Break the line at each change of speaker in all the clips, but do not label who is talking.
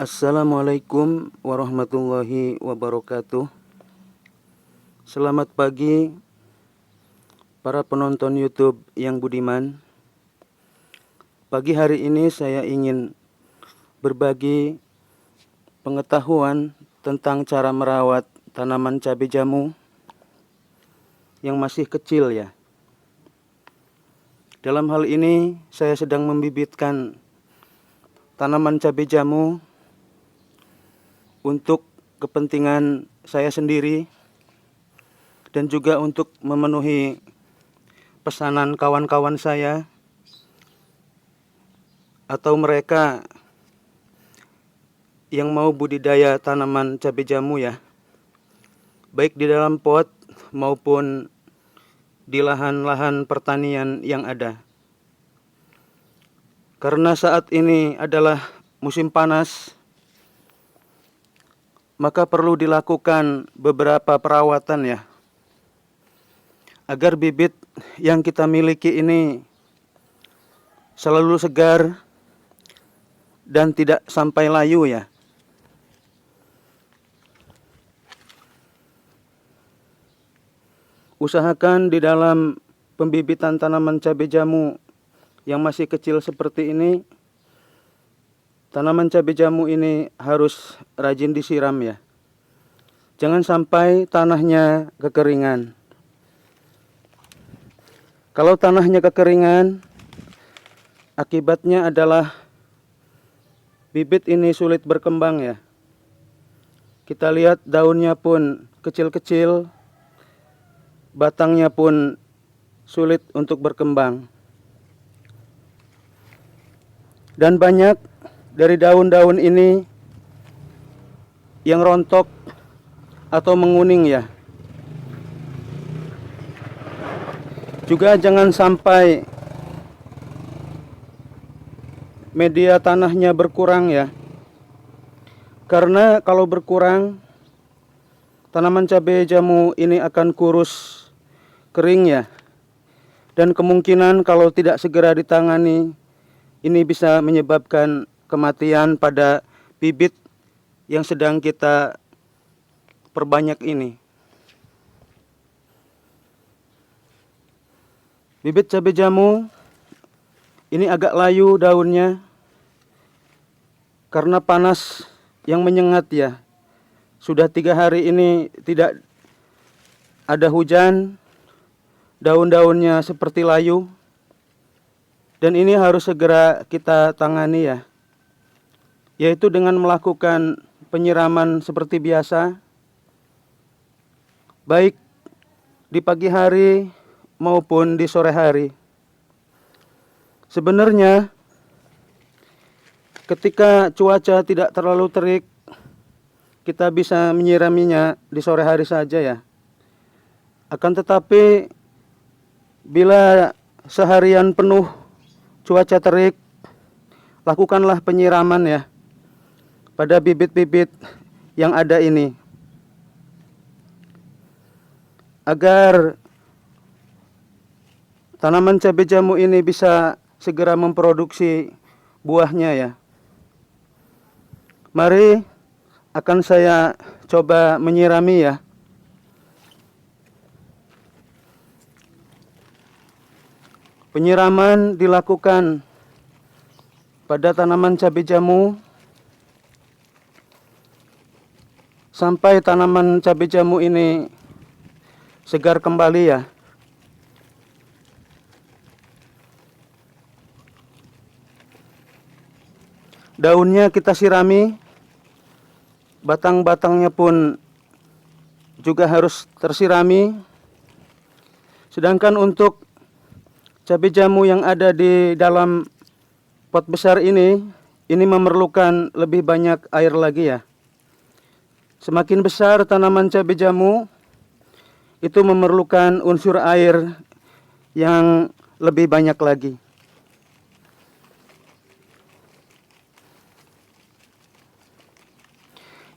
Assalamualaikum warahmatullahi wabarakatuh. Selamat pagi para penonton YouTube yang budiman. Pagi hari ini saya ingin berbagi pengetahuan tentang cara merawat tanaman cabai jamu yang masih kecil ya. Dalam hal ini saya sedang membibitkan tanaman cabai jamu untuk kepentingan saya sendiri dan juga untuk memenuhi pesanan kawan-kawan saya atau mereka yang mau budidaya tanaman cabai jamu ya, baik di dalam pot maupun di lahan-lahan pertanian yang ada. Karena saat ini adalah musim panas, maka perlu dilakukan beberapa perawatan ya, agar bibit yang kita miliki ini selalu segar dan tidak sampai layu ya. Usahakan di dalam pembibitan tanaman cabai jamu yang masih kecil seperti ini, tanaman cabai jamu ini harus rajin disiram ya. Jangan sampai tanahnya kekeringan. Kalau tanahnya kekeringan, akibatnya adalah bibit ini sulit berkembang ya. Kita lihat daunnya pun kecil-kecil, batangnya pun sulit untuk berkembang. Dan banyak dari daun-daun ini yang rontok atau menguning ya. Juga jangan sampai media tanahnya berkurang ya. Karena kalau berkurang, tanaman cabai jamu ini akan kurus, kering ya. Dan kemungkinan kalau tidak segera ditangani, ini bisa menyebabkan kematian pada bibit yang sedang kita perbanyak ini. Bibit cabai jamu ini agak layu daunnya karena panas yang menyengat ya. Sudah 3 hari ini tidak ada hujan, daun-daunnya seperti layu. Dan ini harus segera kita tangani ya, yaitu dengan melakukan penyiraman seperti biasa, baik di pagi hari maupun di sore hari. Sebenarnya ketika cuaca tidak terlalu terik, kita bisa menyiraminya di sore hari saja ya. Akan tetapi bila seharian penuh cuaca terik, lakukanlah penyiraman ya pada bibit-bibit yang ada ini, agar tanaman cabai jamu ini bisa segera memproduksi buahnya ya. Mari akan saya coba menyirami ya. Penyiraman dilakukan pada tanaman cabai jamu sampai tanaman cabai jamu ini segar kembali ya. Daunnya kita sirami, batang-batangnya pun juga harus tersirami. Sedangkan untuk cabai jamu yang ada di dalam pot besar ini memerlukan lebih banyak air lagi ya. Semakin besar tanaman cabai jamu, itu memerlukan unsur air yang lebih banyak lagi.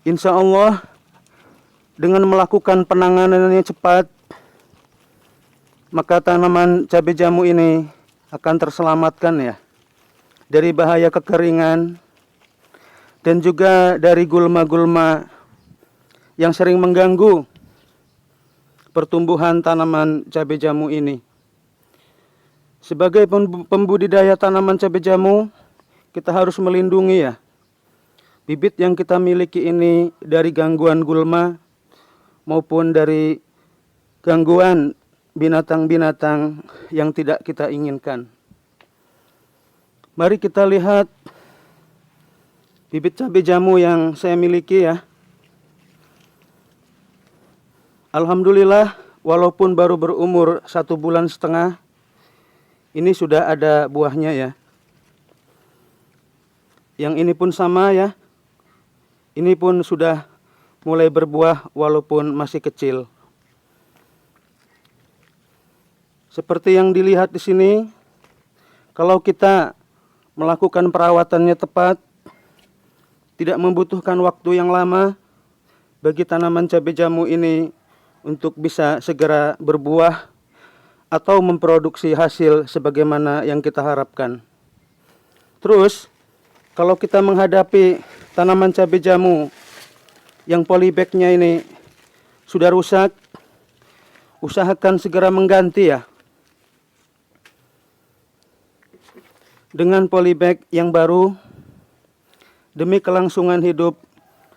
Insya Allah dengan melakukan penanganannya cepat, maka tanaman cabai jamu ini akan terselamatkan ya dari bahaya kekeringan dan juga dari gulma-gulma yang sering mengganggu pertumbuhan tanaman cabai jamu ini. Sebagai pembudidaya tanaman cabai jamu, kita harus melindungi ya bibit yang kita miliki ini dari gangguan gulma maupun dari gangguan binatang-binatang yang tidak kita inginkan. Mari kita lihat bibit cabai jamu yang saya miliki ya. Alhamdulillah, walaupun baru berumur 1,5 bulan, ini sudah ada buahnya ya. Yang ini pun sama ya. Ini pun sudah mulai berbuah walaupun masih kecil. Seperti yang dilihat di sini, kalau kita melakukan perawatannya tepat, tidak membutuhkan waktu yang lama bagi tanaman cabai jamu ini untuk bisa segera berbuah atau memproduksi hasil sebagaimana yang kita harapkan. Terus, kalau kita menghadapi tanaman cabai jamu yang polybag-nya ini sudah rusak, usahakan segera mengganti ya, dengan polybag yang baru demi kelangsungan hidup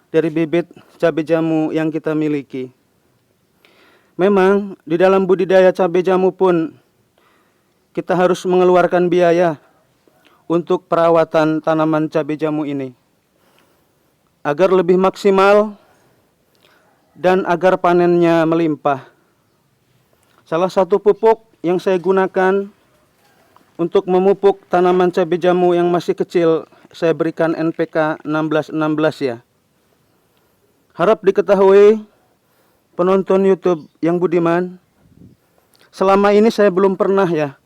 dari bibit cabai jamu yang kita miliki. Memang di dalam budidaya cabai jamu pun kita harus mengeluarkan biaya untuk perawatan tanaman cabai jamu ini agar lebih maksimal dan agar panennya melimpah. Salah satu pupuk yang saya gunakan untuk memupuk tanaman cabai jamu yang masih kecil, saya berikan NPK 1616 ya. Harap diketahui penonton YouTube yang budiman, selama ini saya belum pernah ya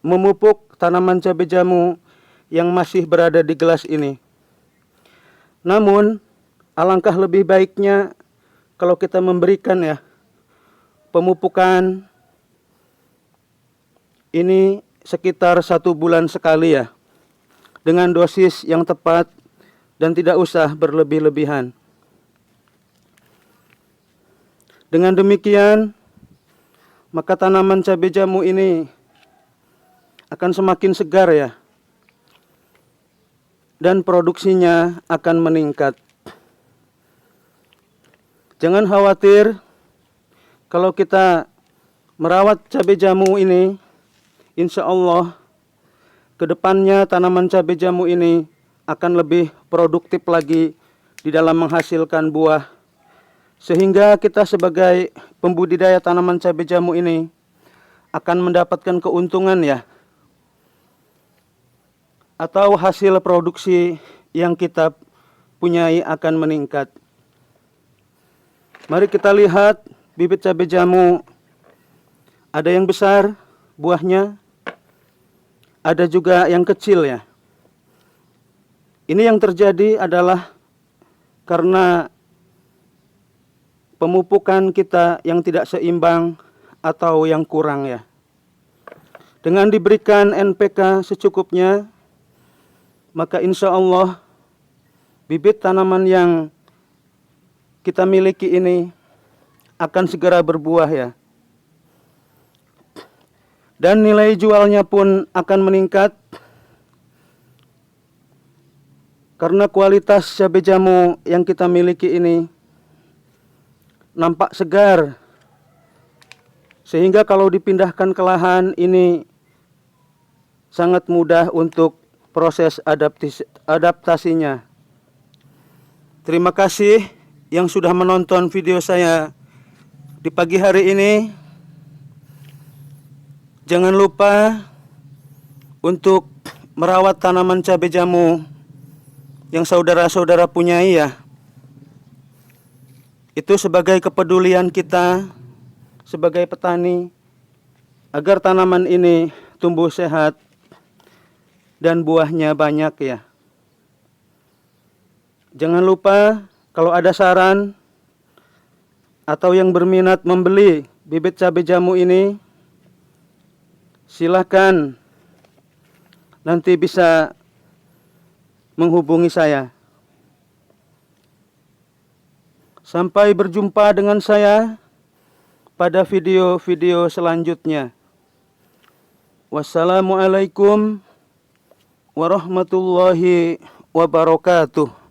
memupuk tanaman cabai jamu yang masih berada di gelas ini. Namun, alangkah lebih baiknya kalau kita memberikan ya pemupukan ini sekitar 1 bulan sekali ya, dengan dosis yang tepat dan tidak usah berlebih-lebihan. Dengan demikian, maka tanaman cabai jamu ini akan semakin segar ya, dan produksinya akan meningkat. Jangan khawatir kalau kita merawat cabai jamu ini, insya Allah kedepannya tanaman cabai jamu ini akan lebih produktif lagi di dalam menghasilkan buah. Sehingga kita sebagai pembudidaya tanaman cabai jamu ini akan mendapatkan keuntungan ya, atau hasil produksi yang kita punyai akan meningkat. Mari kita lihat bibit cabai jamu, ada yang besar buahnya, ada juga yang kecil ya. Ini yang terjadi adalah karena pemupukan kita yang tidak seimbang atau yang kurang ya. Dengan diberikan NPK secukupnya, maka insya Allah bibit tanaman yang kita miliki ini akan segera berbuah ya. Dan nilai jualnya pun akan meningkat karena kualitas cabai jamu yang kita miliki ini nampak segar, sehingga kalau dipindahkan ke lahan ini sangat mudah untuk proses adaptasinya. Terima kasih yang sudah menonton video saya di pagi hari ini. Jangan lupa untuk merawat tanaman cabai jamu yang saudara-saudara punyai ya. Itu sebagai kepedulian kita sebagai petani agar tanaman ini tumbuh sehat dan buahnya banyak ya. Jangan lupa kalau ada saran atau yang berminat membeli bibit cabai jamu ini, silakan nanti bisa menghubungi saya. Sampai berjumpa dengan saya pada video-video selanjutnya. Wassalamualaikum warahmatullahi wabarakatuh.